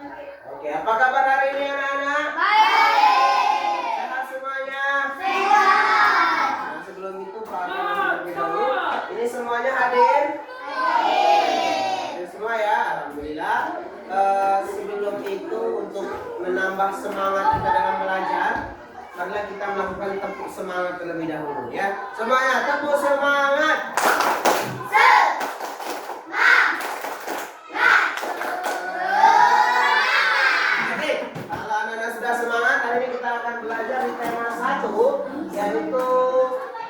Oke, apa kabar hari ini anak-anak? Baik. Sehat semuanya? Sehat. Nah, sebelum itu perhatikan terlebih dahulu. Ini semuanya hadir? Hadir semua ya, alhamdulillah. Sebelum itu untuk menambah semangat kita dalam belajar, marilah kita melakukan tepuk semangat terlebih dahulu ya. Semuanya tepuk semangat. Belajar di tema 1 yaitu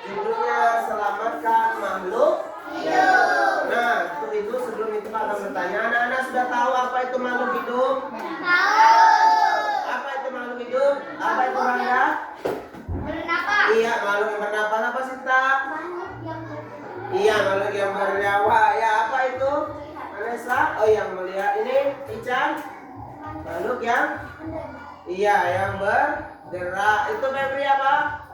judulnya selamatkan makhluk hidup. Nah, untuk itu sebelum itu Pak akan bertanya, anak-anak sudah tahu apa itu makhluk hidup? Tahu. Apa itu makhluk hidup? Apa itu Rangga? Bernapas. Iya, makhluk yang bernapas. Apa Sinta? Makhluk yang Iya, makhluk yang bernyawa. Ya, apa itu? Vanessa? Oh, yang melihat. Ini Ican? Makhluk yang? Iya, yang bergerak. Itu Febri apa?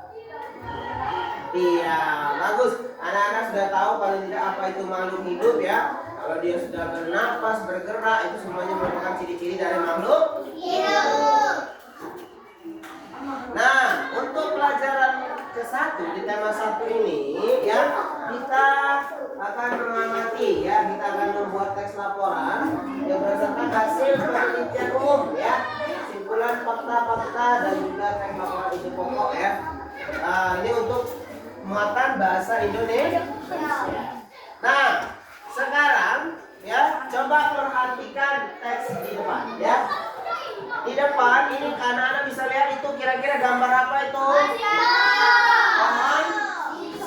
Iya, bagus. Anak-anak sudah tahu paling tidak apa itu makhluk hidup ya. Kalau dia sudah bernapas, bergerak, itu semuanya merupakan ciri-ciri dari makhluk hidup. Nah, untuk pelajaran ke-1 di tema 1 ini ya, kita akan mengamati ya, kita akan membuat teks laporan yang berdasarkan hasil penelitian umum ya, kesimpulan fakta-fakta dan juga teks laporan ide pokok ya. Ini untuk muatan bahasa Indonesia. Nah, sekarang ya, coba perhatikan teks di depan ya. Di depan ini anak-anak bisa lihat itu kira-kira gambar apa itu? Pohon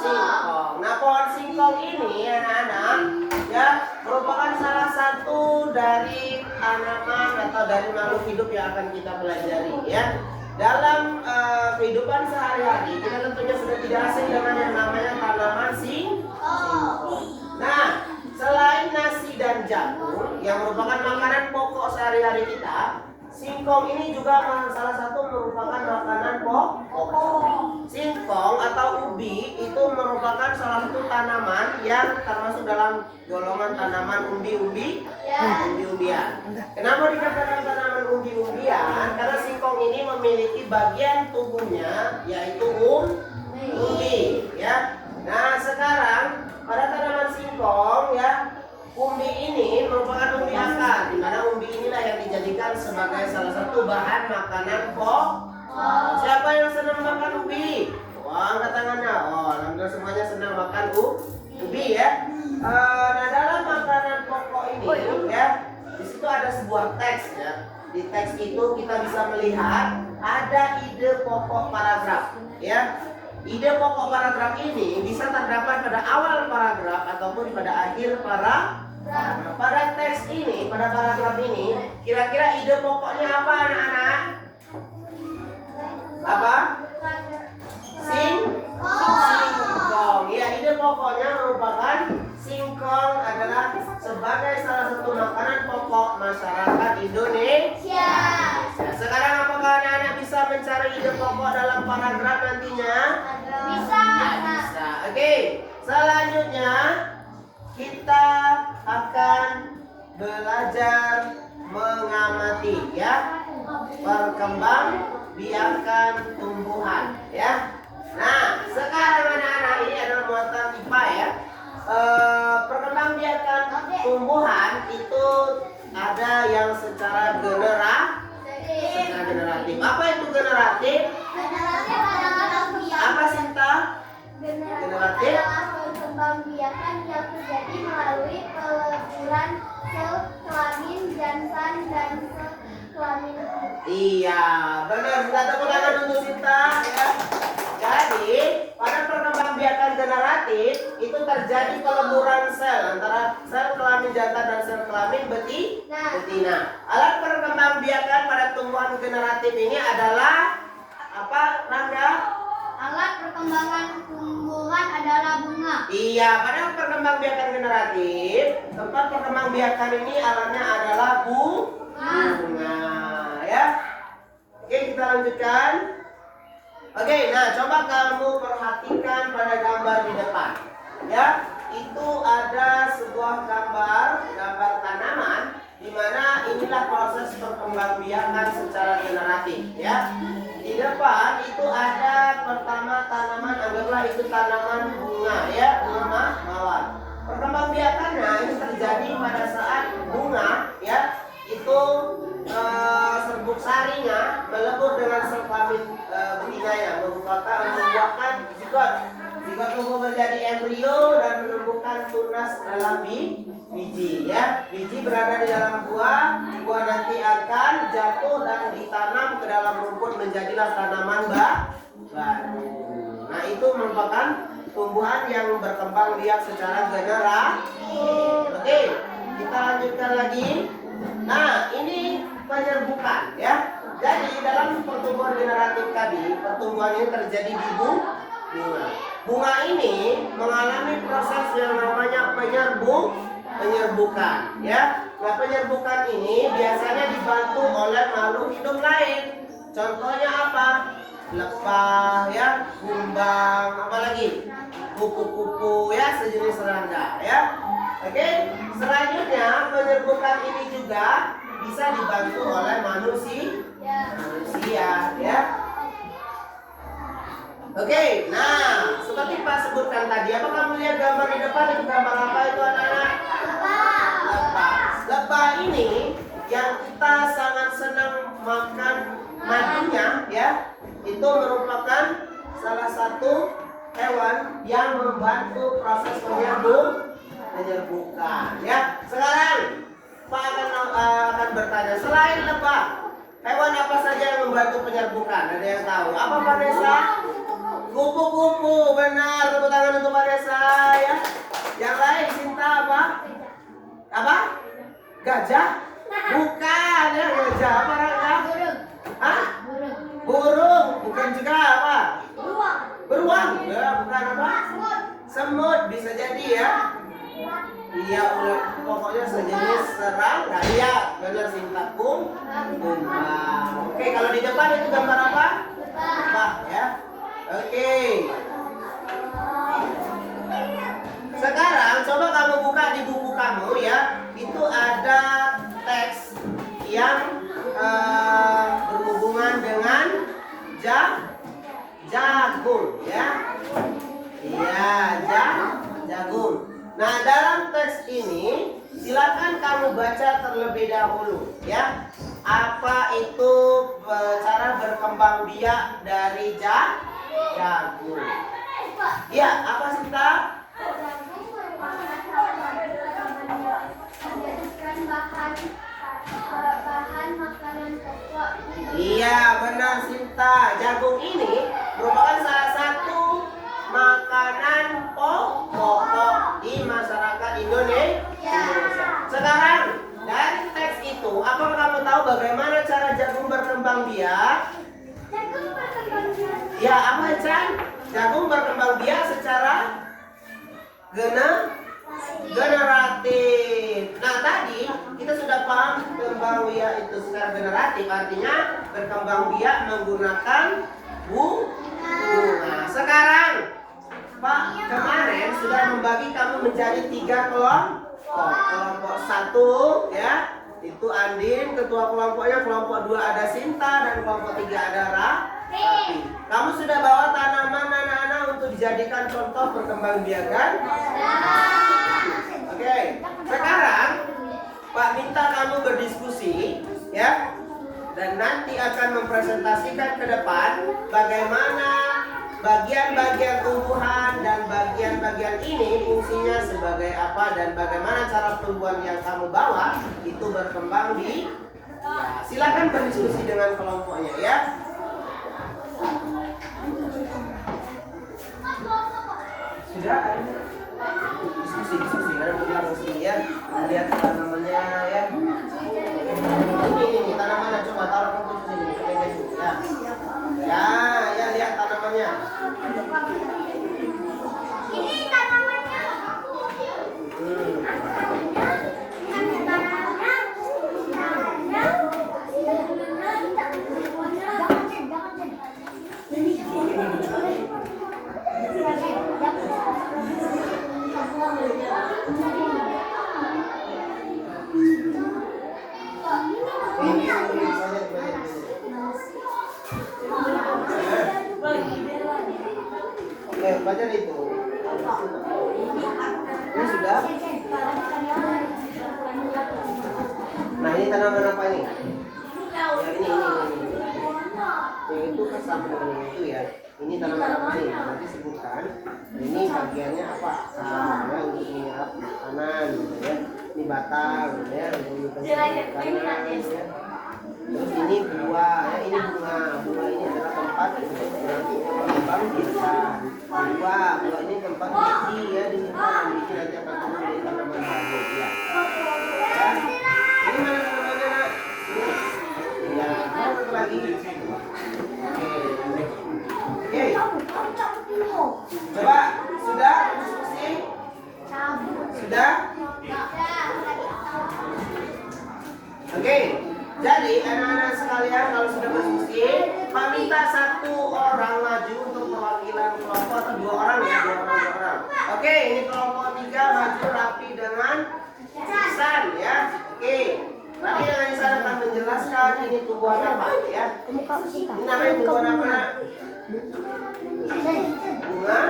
singkong. Nah, pohon singkong ini anak-anak ya merupakan salah satu dari tanaman atau dari makhluk hidup yang akan kita pelajari ya. Dalam kehidupan sehari-hari kita tentunya sudah tidak asing dengan yang namanya tanaman singkong. Nah, selain nasi dan jagung yang merupakan makanan pokok sehari-hari kita, singkong ini juga salah satu merupakan makanan pokok. Singkong atau ubi itu merupakan salah satu tanaman yang termasuk dalam golongan tanaman umbi-umbian. Kenapa dikatakan tanaman umbi-umbian? Karena singkong ini memiliki bagian tubuhnya yaitu umbi ya. Nah, sekarang pada tanaman singkong ya, umbi ini merupakan umbi akar, di mana umbi inilah yang dijadikan sebagai salah satu bahan makanan pokok. Siapa yang senang makan ubi? Wah, angkat tangannya. Oh, alhamdulillah semuanya senang makan ubi ya. Nah, dalam makanan pokok ini ya, di situ ada sebuah teks ya. Di teks itu kita bisa melihat ada ide pokok paragraf ya. Ide pokok paragraf ini bisa terdapat pada awal paragraf ataupun pada akhir paragraf. Pada teks ini, pada paragraf ini, kira-kira ide pokoknya apa anak-anak? Apa? Singkong. Ya, ide pokoknya merupakan singkong adalah sebagai salah satu makanan pokok masyarakat Indonesia. Sekarang apakah anak-anak bisa mencari ide pokok dalam paragraf nantinya? Bisa. Bisa. Oke, selanjutnya kita akan belajar mengamati ya, perkembangbiakan tumbuhan ya. Nah, sekarang anak-anak ini adalah muatan IPA ya. Perkembangbiakan tumbuhan itu ada yang secara generatif. Apa itu generatif? Generatif adalah Apa Sinta? Generatif perkembangbiakan yang terjadi melalui peleburan sel kelamin jantan dan sel kelamin. Iya, benar. Kita tepuk tangan untuk Sinta ya. Jadi, pada perkembangbiakan generatif itu terjadi peleburan sel antara sel kelamin jantan dan sel kelamin betina. Alat perkembangbiakan pada tumbuhan generatif ini adalah apa, Rangga? Alat perkembangan tumbuhan adalah bunga. Iya, pada perkembangbiakan generatif, tempat perkembangbiakan ini alatnya adalah bunga ya. Oke, kita lanjutkan. Oke, nah coba kamu perhatikan pada gambar di depan ya. Itu ada sebuah gambar tanaman di mana inilah proses perkembangbiakan secara generatif ya. Di depan itu ada pertama tanaman, anggaplah itu tanaman bunga ya, bunga mawar. Perkembangbiakannya ini terjadi pada saat bunga ya itu serbuk sarinya melebur dengan sel kelamin betinanya, membuahkan zigot. Zigot tumbuh menjadi embrio dan menumbuhkan tunas dalam biji ya. Biji berada di dalam buah, buah nanti akan jatuh dan ditanam ke dalam rumput menjadilah tanaman baru. Nah, itu merupakan tumbuhan yang berkembang biak secara generatif. Oke, kita lanjutkan lagi. Nah, ini penyerbukan ya. Jadi dalam pertumbuhan generatif tadi, pertumbuhan ini terjadi di bunga. Bunga ini mengalami proses yang namanya penyerbukan ya. Nah, penyerbukan ini biasanya dibantu oleh makhluk hidup lain. Contohnya apa? Lebah ya, kumbang, apalagi kupu-kupu ya, sejenis serangga ya. Oke, selanjutnya penyerbukan ini juga bisa dibantu oleh manusia ya. Oke, nah seperti Pak sebutkan tadi, apa kamu lihat gambar di depan itu gambar apa itu anak-anak? Lebah. Lebah ini yang kita sangat senang makan madunya ya, itu merupakan salah satu hewan yang membantu proses penyerbukan ya. Sekarang Pak akan bertanya, selain lebah, hewan apa saja yang membantu penyerbukan? Ada yang tahu? Apa Vanessa? Kupu-kupu, benar. Tepuk tangan untuk Vanessa ya. Yang lain, Sinta apa? Apa? Gajah? Bukan ya, gajah apa Rangga? Hah? Burung. Bukan juga apa? Beruang. Ya, bukan apa? Semut bisa jadi ya. Iya, pokoknya sejenis serangga. Iya, benar Sinta kumbang. Oke, kalau di depan itu gambar apa? Lebah ya. Oke. Sekarang coba kamu buka di buku kamu ya. Itu ada teks yang berhubungan dengan jagung ya. Iya, jagung. Nah, dalam teks ini silakan kamu baca terlebih dahulu ya. Apa itu cara berkembang biak dari jagung? Ya, apa sih Sinta? Jagung merupakan salah satu dijadikan bahan makanan pokok. Iya, benar Sinta. Jagung ini merupakan salah satu makanan pokok di masyarakat Indonesia. Sekarang dari teks itu, apakah kamu tahu bagaimana cara jagung berkembang biak? Jagung berkembang biak. Ya, apa Chan? Jagung berkembang biak secara generatif. Nah, tadi kita sudah paham berkembang biak itu secara generatif, artinya berkembang biak menggunakan bunga. Sekarang Pak kemarin sudah membagi kamu menjadi 3 kelompok. Kelompok 1 ya, itu Andin, ketua kelompoknya. Kelompok 2 ada Sinta dan kelompok 3 ada Rafi. Kamu sudah bawa tanaman anak-anak untuk dijadikan contoh perkembangbiakan? Oke. Sekarang Pak minta kamu berdiskusi ya, dan nanti akan mempresentasikan ke depan bagaimana bagian-bagian tumbuhan dan bagian-bagian ini fungsinya sebagai apa dan bagaimana cara tumbuhan yang kamu bawa itu berkembang di. Ya, silakan berdiskusi dengan kelompoknya ya. Sudah ada diskusi karena bilang sini ya, lihat tanamannya ya. Ini tanamannya, coba taruh ke sini ya. Ya lihat tanamannya. Ini tanamannya. baca itu. Ini sudah. Nah ini tanaman apa ini? Ya ini. Yang itu kan sama dengan yang itu ya. Ini tanaman apa nih? Nanti sebutkan. Ini bagiannya apa? Ya untuk minyak makanan, gitu ya. Ini batang, ya. Untuk makanan, ya. Terus ini buah, ya ini bunga. Bunga ini adalah tempat untuk nanti berkembang biakan. Buah ini tempat biji ya, disimpan biji nanti akan tumbuh dari tanaman baru ya. Ya. Ini mana tanamannya nak? Ya, satu lagi. Oke. Coba sudah diskusi? Sudah? Oke. Jadi anak-anak sekalian kalau sudah diskusi, Pak minta satu orang maju untuk perwakilan kelompok atau dua orang ya, dua orang. Oke, ini kelompok 3 maju rapi dengan Ihsan ya. Oke. Rapi dengan Ihsan akan menjelaskan ini tumbuhan apa ya. Ini namanya tumbuhan apa? Bunga.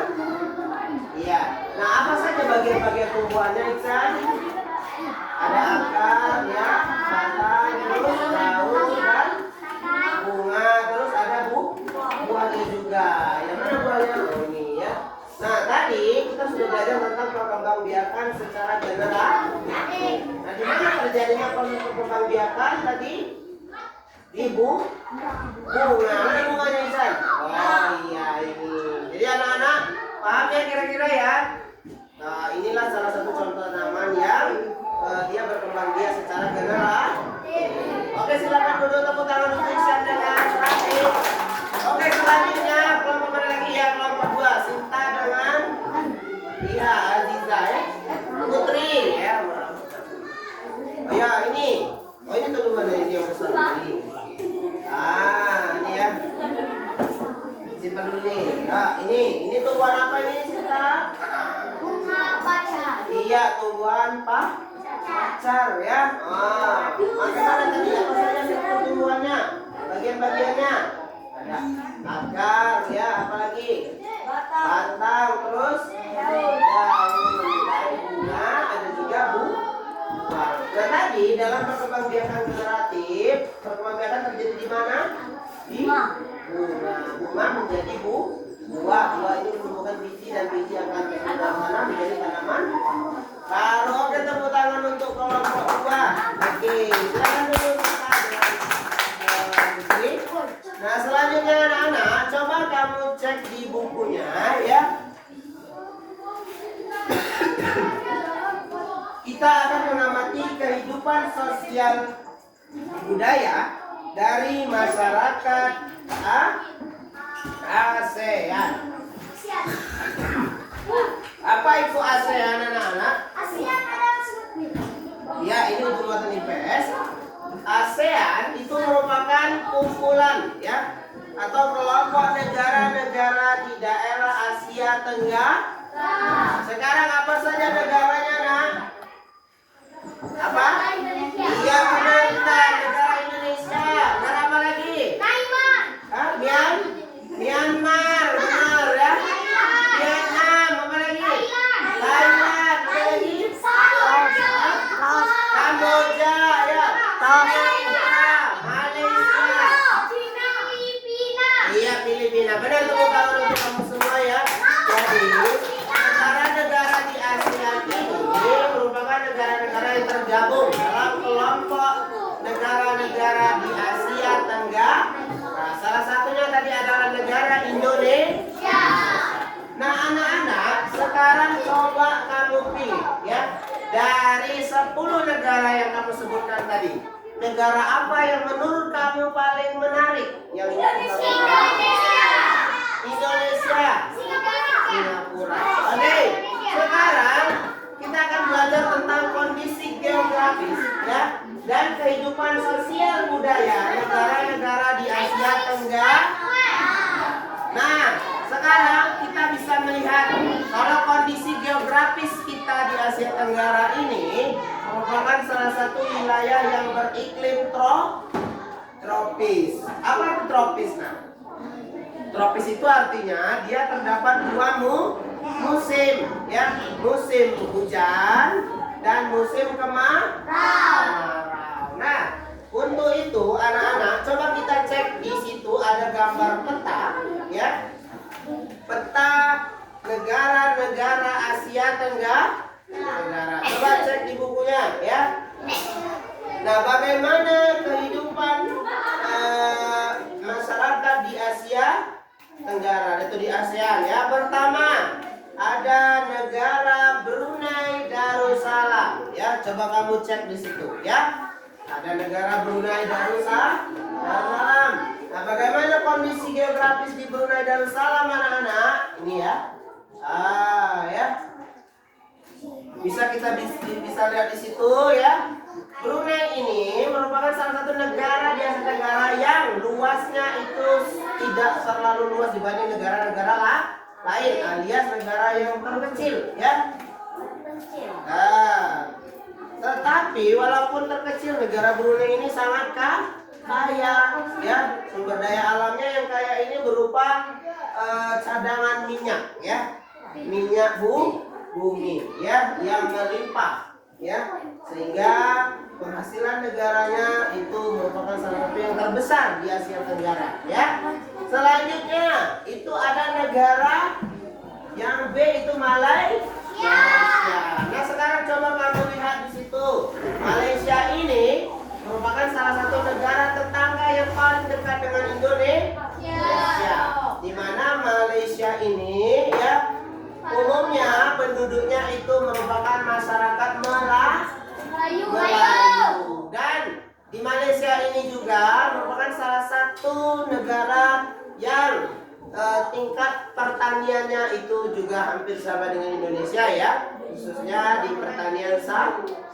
Iya. Nah, apa saja bagian-bagian tumbuhannya Ihsan? Ada akar ya, batang, terus daun dan bunga, terus ada buahnya juga. Yang mana buahnya? Oh ini ya. Nah tadi kita sudah belajar tentang perkembangbiakan secara general. Nah di mana terjadinya perkembangbiakan tadi? Di bunga. Mana bunganya Ihsan? Oh iya ini. Jadi anak-anak paham ya kira-kira ya? Nah inilah salah satu contoh tanaman yang dia berkembang biak secara general. Oke, silakan duduk, tepuk tangan untuk Ihsan dengan rapi. Oke, selanjutnya kelompok mana lagi ya? Kelompok 2, Sinta dengan iya Aziza ya. Putri ya. Oh ya ini. Oh ini tumbuhan ini yang besar ini. Ini ya. Simpan dulu nih. Nah, ini tumbuhan apa ini Sinta? Bunga pacar. Iya, tumbuhan pacar ya. Mana tadi apa saja tumbuhannya? Bagian-bagiannya ada akar ya, apalagi batang, terus daun, bunga, ada juga buah. Nah tadi dalam perkembangbiakan generatif, perkembangbiakan terjadi di mana? Di bunga. Bunga menjadi buah. Buah ini menumbuhkan biji dan biji akan tanam menjadi tanaman. Baru oke, tepuk tangan untuk kelompok 2. Oke, silakan dulu kita dengan Nah selanjutnya anak-anak, coba kamu cek di bukunya ya. Kita akan mengamati kehidupan sosial budaya dari masyarakat ASEAN. Apa itu ASEAN anak-anak? ASEAN adalah sebut. Ya, ini untuk muatan IPS. ASEAN itu merupakan kumpulan ya atau kelompok negara-negara di daerah Asia Tenggara. Sekarang apa saja negaranya, Nak? Apa? Iya, benar, negara Indonesia. Negara apa lagi? Taiwan. Myanmar, benar ya. Vietnam, apa lagi? Thailand, apa lagi? Kamboja, ya. Malaysia. Iya, Filipina. Benar, tepuk tangan untuk kamu semua ya. Jadi, negara-negara di ASEAN ini merupakan negara-negara yang tergabung dalam kelompok negara-negara di Asia Tenggara. Nah, salah satunya tadi adalah negara Indonesia. Nah, anak-anak, sekarang coba kamu pilih ya. Dari 10 negara yang kamu sebutkan tadi, negara apa yang menurut kamu paling menarik? Yang Indonesia. Singapura. Oke, sekarang kita akan belajar tentang kondisi geografis ya dan kehidupan sosial budaya negara-negara di Asia Tenggara. Nah, sekarang kita bisa melihat kalau kondisi geografis kita di Asia Tenggara ini merupakan salah satu wilayah yang beriklim tropis. Apa itu tropis, nah? Tropis itu artinya dia terdapat dua musim, ya, musim hujan dan musim kemarau. Nah, untuk itu anak-anak coba kita cek di situ ada gambar peta, ya, peta negara-negara Asia Tenggara. Coba cek di bukunya, ya. Nah, bagaimana kehidupan masyarakat di Asia Tenggara, itu di ASEAN, ya. Pertama, ada negara Brunei Darussalam, ya. Coba kamu cek di situ, ya. Ada negara Brunei Darussalam. Nah, bagaimana kondisi geografis di Brunei Darussalam, anak-anak? Ini, ya. Ya. Bisa lihat di situ, ya. Brunei ini merupakan salah satu negara di Asia Tenggara yang luasnya itu tidak terlalu luas dibanding negara-negara lain, alias negara yang terkecil, ya. Nah, tetapi walaupun terkecil, negara Brunei ini sangat kaya, ya. Sumber daya alamnya yang kaya ini berupa cadangan minyak, ya, minyak bumi, ya, yang melimpah, ya, sehingga penghasilan negaranya itu merupakan salah satu yang terbesar di Asia Tenggara, ya. Selanjutnya itu ada negara yang B, itu Malaysia. Nah, sekarang coba kamu lihat di situ. Malaysia ini merupakan salah satu negara tetangga yang paling dekat dengan Indonesia. Di mana Malaysia ini, ya, umumnya penduduknya itu merupakan masyarakat Melayu. Dan di Malaysia ini juga merupakan salah satu negara yang tingkat pertaniannya itu juga hampir sama dengan Indonesia, ya, khususnya di pertanian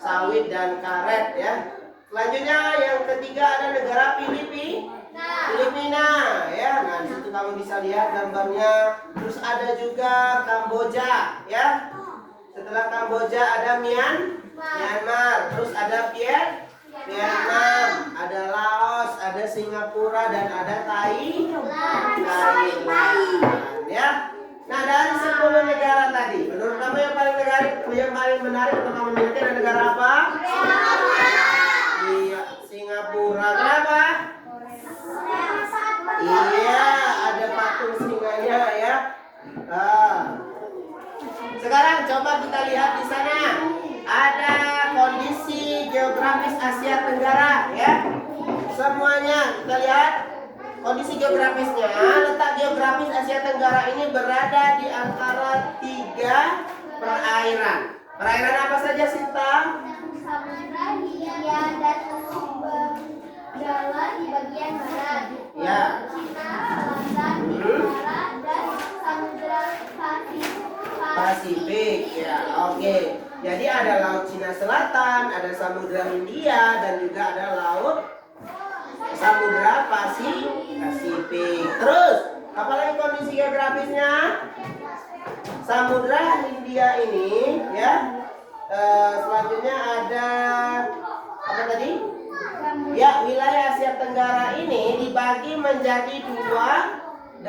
sawit dan karet, ya. Selanjutnya yang ketiga ada negara Filipina, ya. Nah, di situ kamu bisa lihat gambarnya. Terus ada juga Kamboja, ya. Setelah Kamboja ada Myanmar, terus ada Vietnam, ada Laos, ada Singapura, dan ada Thailand, ya. Nah, dari 10 negara tadi, menurut kamu yang paling menarik untuk kamu miliki adalah negara apa? Iya, Singapura. Kenapa? Iya, ada patung singanya, ya. Sekarang coba kita lihat di sana. Ada kondisi geografis Asia Tenggara, ya. Semuanya kita lihat kondisi geografisnya. Letak geografis Asia Tenggara ini berada di antara 3 perairan. Perairan apa saja, Sinta? Samudra Hindia dan Benggala di bagian barat. Ya. Cina Selatan di barat dan Samudra Pasifik, ya. Oke. Jadi ada Laut Cina Selatan, ada Samudra Hindia, dan juga ada Laut Samudra Pasifik. Terus, apalagi kondisi geografisnya? Samudra Hindia ini, ya. Selanjutnya ada apa tadi? Ya, wilayah Asia Tenggara ini dibagi menjadi 2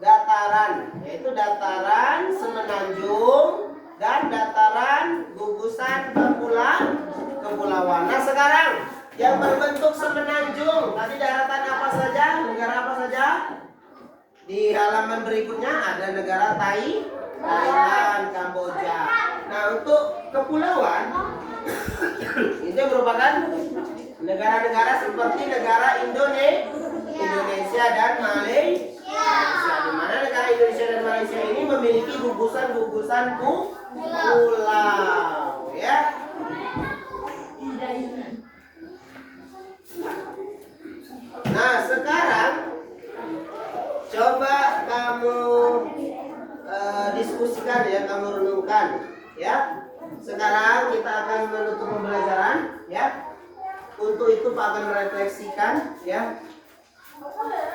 dataran, yaitu dataran semenanjung dan dataran gugusan kepulauan. Nah, sekarang yang berbentuk semenanjung tadi daratan apa saja? Negara apa saja? Di halaman berikutnya ada negara Thailand, Kamboja. Nah, untuk kepulauan itu merupakan negara-negara seperti negara Indonesia dan Malaysia. Di mana negara Indonesia dan Malaysia ini memiliki gugusan-gugusan pulau, ya. Nah, sekarang coba kamu diskusikan, ya, kamu renungkan, ya. Sekarang kita akan menutup pembelajaran, ya. Untuk itu Pak akan merefleksikan, ya.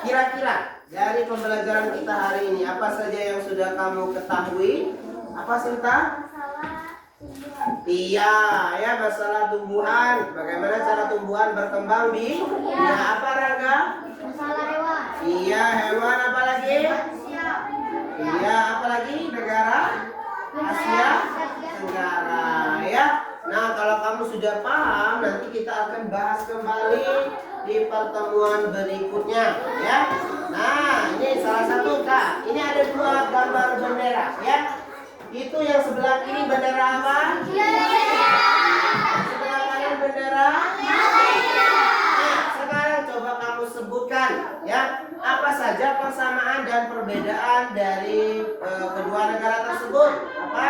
Kira-kira dari pembelajaran kita hari ini apa saja yang sudah kamu ketahui? Apa, Sinta? Iya, ya, masalah tumbuhan. Bagaimana cara tumbuhan berkembang di apa, Raga? Masalah hewan. Iya, hewan apa lagi? Iya, apa lagi? Negara Asia Tenggara ya. Nah, kalau kamu sudah paham, nanti kita akan bahas kembali di pertemuan berikutnya ya. Nah, ini salah satu Kak. Ini ada dua gambar bendera ya. Itu yang sebelah kiri bendera apa? Sebelah kanan bendera? Nah, sekarang coba kamu sebutkan ya, apa saja persamaan dan perbedaan dari kedua negara tersebut? Apa?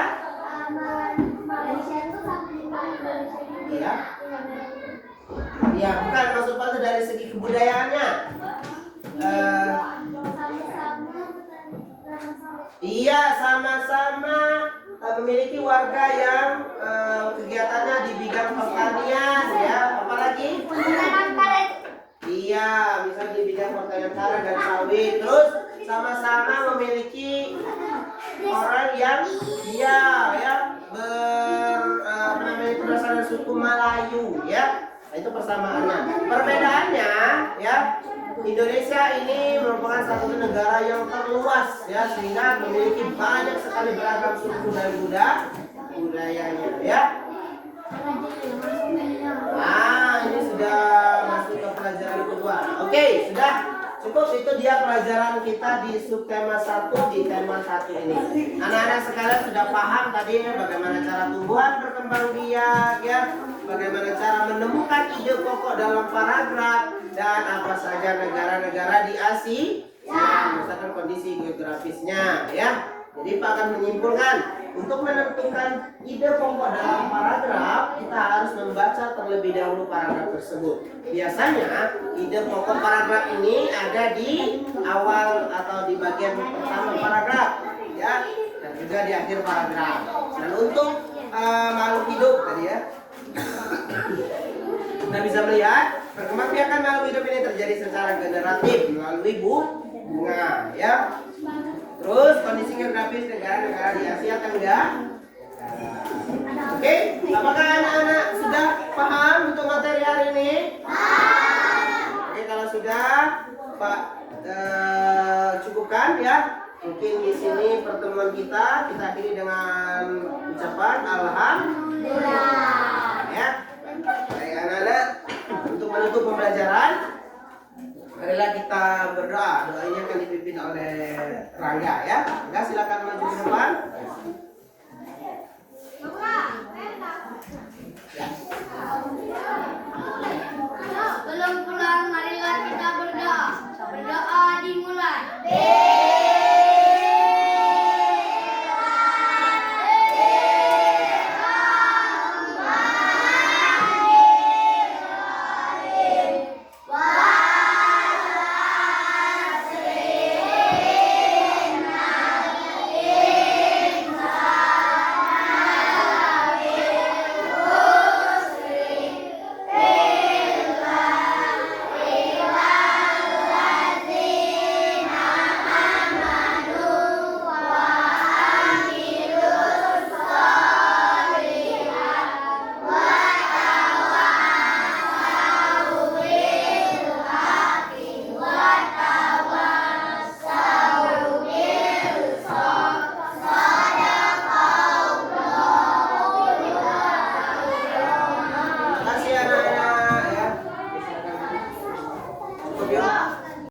Malaysia itu sama Indonesia. Iya. Iya, bukan maksud itu dari segi kebudayaannya. Iya, sama-sama memiliki warga yang kegiatannya di bidang pertanian ya. Apalagi? Iya, bisa di bidang pertanian karet dan sawit. Terus sama-sama memiliki orang yang dia ya berdasarkan suku Melayu ya. Nah, itu persamaannya. Perbedaannya ya, Indonesia ini merupakan satu negara yang terluas ya, sehingga memiliki banyak sekali beragam suku dan budayanya ya. Ini sudah masuk ke pelajaran kedua. Oke, sudah cukup. Itu dia pelajaran kita di subtema 1 di tema 1 ini. Anak-anak sekalian sudah paham tadi bagaimana cara tumbuhan berkembang biak ya, bagaimana cara menemukan ide pokok dalam paragraf, dan apa saja negara-negara di Asia berdasarkan kondisi geografisnya ya. Jadi Pak akan menyimpulkan, untuk menentukan ide pokok dalam paragraf, kita harus membaca terlebih dahulu paragraf tersebut. Biasanya ide pokok paragraf ini ada di awal atau di bagian pertama paragraf ya, dan juga di akhir paragraf. Dan untuk makhluk hidup tadi ya, kita bisa melihat perkembangbiakan makhluk hidup ini terjadi secara generatif melalui bunga ya. Terus kondisi geografis negara-negara di Asia Tenggara. Oke, apakah anak-anak sudah paham untuk materi hari ini? Oke, kalau sudah Pak cukupkan ya. Mungkin di sini pertemuan kita akhiri dengan ucapan alhamdulillah ya. Baik anak-anak, untuk menutup pembelajaran, marilah kita berdoa. Doa ini akan dipimpin oleh Rangga ya. Rangga, silakan maju ke depan. Belum pulang, marilah kita berdoa. Berdoa dimulai. Terima kasih anak-anak ya. Cukup ya.